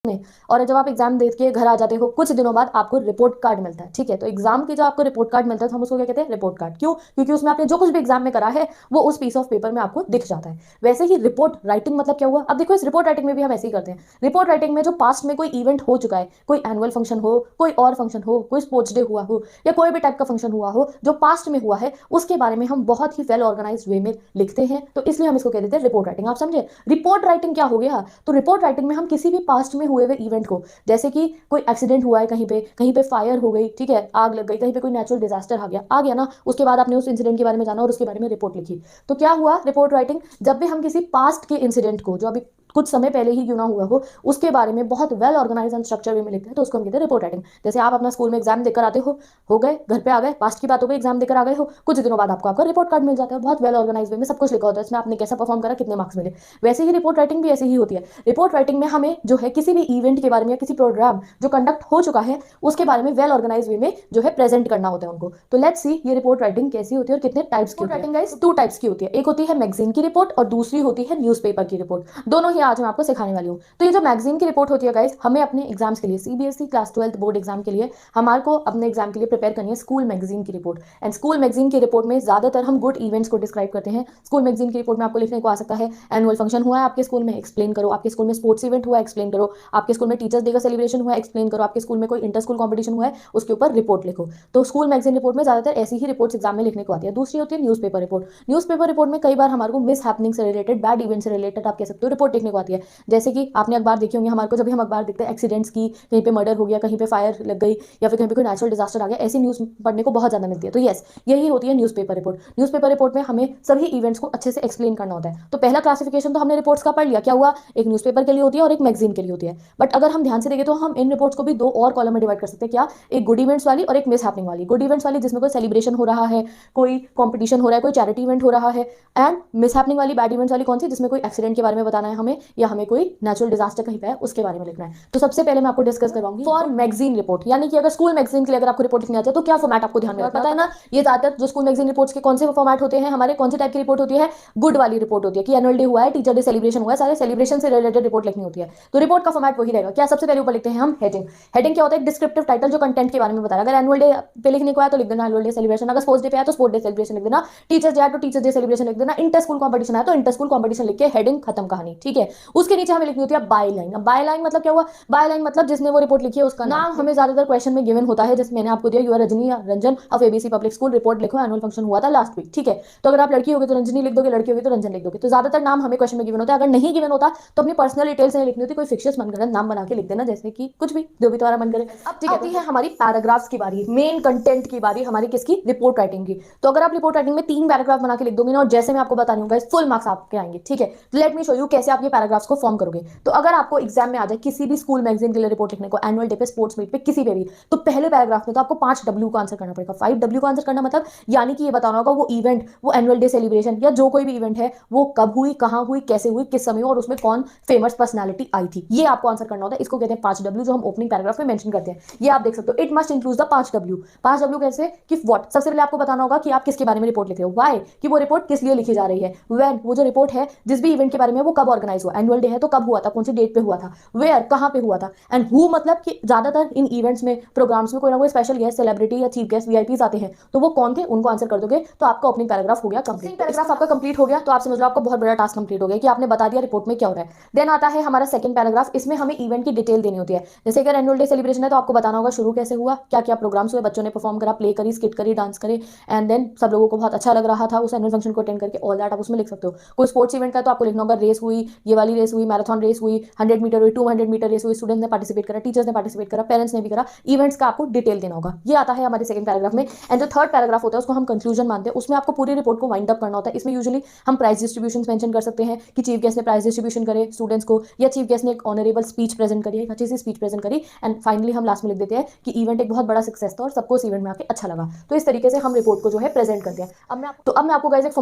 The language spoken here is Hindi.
में। और जब आप एग्जाम दे के घर आ जाते हो कुछ दिनों बाद आपको रिपोर्ट कार्ड मिलता है। ठीक है, तो एग्जाम की जो आपको रिपोर्ट कार्ड मिलता है तो हम उसको क्या कहते हैं, रिपोर्ट कार्ड। क्यों? क्योंकि उसमें आपने जो कुछ भी एग्जाम में करा है वो उस पीस ऑफ पेपर में आपको दिख जाता है। वैसे ही रिपोर्ट राइटिंग मतलब क्या हुआ, अब देखो इस रिपोर्ट राइटिंग में भी हम ऐसे ही करते हैं। रिपोर्ट राइटिंग में जो पास्ट में कोई इवेंट हो चुका है, कोई एनुअल फंक्शन हो, कोई और फंक्शन हो, कोई स्पोर्ट्स डे हुआ हो या कोई भी टाइप का फंक्शन हुआ हो जो पास्ट में हुआ है, उसके बारे में हम बहुत ही वेल ऑर्गेनाइज वे में लिखते हैं। तो इसलिए हम इसको कह देते हैं रिपोर्ट राइटिंग। आप समझे? रिपोर्ट राइटिंग क्या हो गया? तो रिपोर्ट राइटिंग में हम किसी भी पास्ट में हुए हुए इवेंट को, जैसे कि कोई एक्सीडेंट हुआ है, कहीं पे फायर हो गई, ठीक है, आग लग गई, कहीं पे कोई नेचुरल डिजास्टर आ गया ना, उसके बाद आपने उस इंसिडेंट के बारे में जाना और उसके बारे में रिपोर्ट लिखी। तो क्या हुआ रिपोर्ट राइटिंग? जब भी हम किसी पास्ट के इंसिडेंट को जो अभी कुछ समय पहले ही क्यों ना हुआ हो उसके बारे में बहुत वेल ऑर्गेनाइज एंड स्ट्रक्चर वे में लिखते हैं, तो उसको हम कहते हैं रिपोर्ट राइटिंग। जैसे आप अपना स्कूल में एग्जाम देकर आते हो गए, घर पे आ गए, पास्ट की बात हो गई, एग्जाम देकर आ गए हो, कुछ दिनों बाद आपको आपका रिपोर्ट कार्ड मिल जाता है, बहुत वेल ऑर्गेनाइज वे में सब कुछ लिखा होता है, इसमें आपने कैसा परफॉर्म करा, कितने मार्क्स मिले। वैसे ही रिपोर्ट राइटिंग भी ऐसे ही होती है। रिपोर्ट राइटिंग में हमें जो है किसी भी इवेंट के बारे में या किसी प्रोग्राम जो कंडक्ट हो चुका है उसके बारे में वेल ऑर्गेनाइज वे में जो है प्रेजेंट करना होता है उनको। तो लेट्स सी ये रिपोर्ट राइटिंग कैसी होती है और कितने टाइप्स की होती है। राइटिंग गाइस टू टाइप्स की होती है, एक होती है मैगजीन की रिपोर्ट और दूसरी होती है न्यूज़पेपर की रिपोर्ट। दोनों ही आज मैं आपको सिखाने वाली हूँ। तो ये जो मैगजीन की रिपोर्ट होती है गाइस, हमें अपने एग्जाम्स के लिए सीबीएसई क्लास 12 बोर्ड एग्जाम के लिए हमारे को अपने एग्जाम के लिए प्रिपेयर करनी है स्कूल मैगजीन की रिपोर्ट। एंड स्कूल मैगजीन की रिपोर्ट में ज्यादातर हम गुड इवेंट्स को डिस्क्राइब करते हैं। स्कूल मैगजीन की रिपोर्ट में आपको लिखने को आ सकता है एनुअल फंक्शन हुआ है आपके स्कूल में, एक्सप्लेन करो। आपके स्कूल में स्पोर्ट्स इवेंट हुआ है, एक्सप्लेन करो। आपके स्कूल में टीचर्स डे का सेलिब्रेशन हुआ है, एक्सप्लेन करो। आपके स्कूल में कोई इंटर स्कूल कॉम्पिटिशन हुआ है, उसके ऊपर रिपोर्ट लिखो। तो स्कूल मैगजीन रिपोर्ट में ज्यादातर ऐसी ही रिपोर्ट्स एग्जाम में लिखने को आती है। दूसरी होती है न्यूज़पेपर रिपोर्ट। न्यूज़पेपर रिपोर्ट में कई बार हमारे को मिस हैपनिंग से रिलेटेड, बैड इवेंट से रिलेटेड आप कह सकते हो रिपोर्ट लिखने को आती है। जैसे कि आपने अखबार देखे होंगे, हमारे को जब भी हम अखबार देखते हैं एक्सीडेंट्स की, कहीं पे मर्डर हो गया, कहीं पे फायर लग गई या फिर कहीं पे कोई नेचुरल डिजास्टर आ गया, ऐसी न्यूज़ पढ़ने को बहुत ज्यादा मिलती है। तो यस, यही होती है न्यूज़पेपर रिपोर्ट। न्यूज़पेपर रिपोर्ट में हमें सभी इवेंट्स को अच्छे से एक्सप्लेन करना होता है। तो पहला क्लासिफिकेशन तो हमने रिपोर्ट्स का पढ़ लिया, क्या हुआ, एक न्यूज़पेपर के लिए होती है और एक मैगजीन के लिए होती है। बट अगर हम ध्यान से देखें तो हम इन रिपोर्ट्स को भी दो और कॉलम में डिवाइड कर सकते हैं। क्या? एक गुड इवेंट्स वाली और एक मिस हैपनिंग वाली। गुड इवेंट्स वाली जिसमें कोई सेलिब्रेशन हो रहा है, कोई कॉम्पिटिशन हो रहा है, कोई चैरिटी इवेंट हो रहा है। एंड मिस हैपनिंग वाली, बैड इवेंट्स वाली कौन सी? जिसमें कोई एक्सीडेंट के बारे में बताना है हमें, या हमें कोई नेचुरल डिजास्टर कहीं पे है उसके बारे में लिखना है। तो सबसे पहले मैं आपको डिस्कस करवाऊंगी फॉर मैगजीन रिपोर्ट, यानी कि अगर स्कूल मैगजीन के लिए अगर आपको रिपोर्ट लिखनी आती है तो क्या फॉर्मेट आपको ध्यान में रखना है ना। ये ज्यादातर जो स्कूल मैगजीन रिपोर्ट्स के कौन से फॉर्मेट होते हैं हमारे, कौन से टाइप की रिपोर्ट होती है? गुड वाली रिपोर्ट होती है कि एनुअल डे हुआ है, टीचर डे सेलिब्रेशन हुआ है, सारे सेलिब्रेशन से रिलेटेड रिपोर्ट लिखनी होती है। तो रिपोर्ट का फॉर्मेट वही रहेगा। क्या? सबसे पहले ऊपर लिखते हैं हम हेडिंग। हेडिंग क्या होता है? डिस्क्रिप्टिव टाइटल जो कंटेंट के बारे में बता रहा है। अगर एनुअल डे पे लिखने को आया तो लिख देना एनुअल डे सेलिब्रेशन, अगर स्पोर्ट्स डे पे आया तो स्पोर्ट्स डे सेलिब्रेशन लिख देना, टीचर्स डे आया तो टीचर्स डे सेलिब्रेशन लिख देना, इंटर स्कूल कॉम्पिटिशन आया तो इंटर स्कूल कॉम्पिटिशन लिख के हेडिंग खत्म कहानी। ठीक है, उसके नीचे हमें लिखनी होती है बाय लाइन। अब बाय लाइन मतलब क्या हुआ? बाय लाइन मतलब जिसने वो रिपोर्ट लिखी है उसका नाम हमें ज्यादातर क्वेश्चन में गिवन होता है। जैसे मैंने आपको दिया, you are Rajni Ranjan of ABC public school, report लिखो, एनुअल फंक्शन हुआ था लास्ट वीक। ठीक है, तो अगर आप लड़की होगी तो रंजनी लिख दोगे, लड़की होगी तो रंजन लिख दोगे। तो ज्यादातर नाम हमें क्वेश्चन में गिवन होता है। अगर नहीं गिवन होता तो अपनी पर्सनल डिटेल्स नहीं लिखनी होती, कोई फिक्शियस मनगढ़ंत नाम बना के लिख देना, जैसे कि कुछ भी, जो भी तुम्हारा मन करे। अब ठीक आती है हमारी पैराग्राफ्स की बारी, मेन कंटेंट की बारी हमारी किसकी? रिपोर्ट राइटिंग की। तो अगर आप रिपोर्ट राइटिंग में 3 पैराग्राफ बना के लिख दोगे ना, और जैसे मैं आपको बता रही हूँ फुल मार्क्स आपके आएंगे। ठीक है, तो लेट मी शो यू कैसे आप ये पैराग्राफ्स को फॉर्म करोगे। तो अगर आपको एग्जाम में आ जाए किसी भी स्कूल मैगजीन के लिए रिपोर्ट लिखने को, एनुअल डे पे, स्पोर्ट्स मीट पे, किसी पे भी, तो पहले पैराग्राफ में तो आपको 5 W का आंसर करना पड़ेगा। 5 W का आंसर करना मतलब यानी कि ये बताना होगा वो इवेंट, वो एनुअल डे सेलिब्रेशन या जो कोई भी इवेंट है वो कब हुई, कहाँ हुई, कैसे हुई, किस समय और उसमें कौन फेमस पर्सनैलिटी आई थी, ये आपको आंसर करना होता है। इसको कहते हैं 5 W, जो हम ओपनिंग पैराग्राफ में मेंशन करते हैं। ये आप देख सकते हो, it must include the 5 W। 5 W कैसे? कि व्हाट, सबसे पहले आपको बताना होगा कि आप किसके बारे में रिपोर्ट लिख रहे हो। व्हाई, कि वो रिपोर्ट किस लिए लिखी जा रही है। व्हेन, वो जो रिपोर्ट है जिस भी इवेंट के बारे में, वो कब ऑर्गेनाइज हुआ, एनुअल डे है तो कब हुआ था, कौन सी डेट पे हुआ था। वेयर, कहाँ पे हुआ था। एंड हु, मतलब कि ज्यादातर इन इवेंट्स में, प्रोग्राम्स में कोई ना कोई स्पेशल गेस्ट, सेलिब्रिटी या चीफ गेस्ट, वीआईपीज आते हैं, तो वो कौन थे, उनको आंसर कर दोगे तो आपका ओपनिंग पैराग्राफ हो गया कंप्लीट। पैराग्राफ आपका कंप्लीट हो गया तो आप समझ लो आपका बहुत बड़ा टास्क कंप्लीट हो गया कि आपने बता दिया रिपोर्ट में क्या हो रहा है। देन आता है हमारा सेकंड पैराग्राफ। इसमें हमें इवेंट की डिटेल देनी होती है। जैसे अगर एनुअल डे सेलिब्रेशन है तो आपको बताना होगा शुरू कैसे हुआ, क्या क्या प्रोग्राम्स हुए, बच्चों ने परफॉर्म करा, प्ले करी, स्किट करी, डांस करे, एंड देन सब लोगों को बहुत अच्छा लग रहा था उस एनुअल फंक्शन को अटेंड करके, ऑल दैट आप उसमें लिख सकते हो। कोई स्पोर्ट्स इवेंट का तो आपको लिखना होगा रेस हुई, ये वाली रेस हुई, मैराथन रेस हुई, 100 मीटर हुई, 200 मीटर रेस हुई, स्टूडेंट ने पार्टिसिपेट करा, टीचर्स ने पार्टिसिपेट करा, पेरेंट्स ने भी करा, इवेंट्स का आपको डिटेल देना होगा। ये आता है हमारे सेकंड पैराग्राफ में। एंड जो थर्ड पैराग्राफ होता है उसको हम कंक्लूजन मानते हैं। उसमें आपको पूरी रिपोर्ट को वाइंड अप करना होता है। इसमें यूजुअली हम प्राइज डिस्ट्रीब्यूशन मेंशन कर सकते हैं कि चीफ गेस्ट ने प्राइज डिस्ट्रीब्यूशन करे स्टूडेंट्स को, या चीफ गेस्ट ने एक ऑनरेबल स्पीच प्रेजेंट करी, एक अच्छी सी स्पीच प्रेजेंट करी। एंड फाइनली हम लास्ट में लिख देते हैं कि इवेंट एक बहुत बड़ा सक्सेस था और सबको इस इवेंट में आके अच्छा लगा। तो इस तरीके से हम रिपोर्ट को जो है प्रेजेंट करते हैं। अब मैं आपको गाइस एक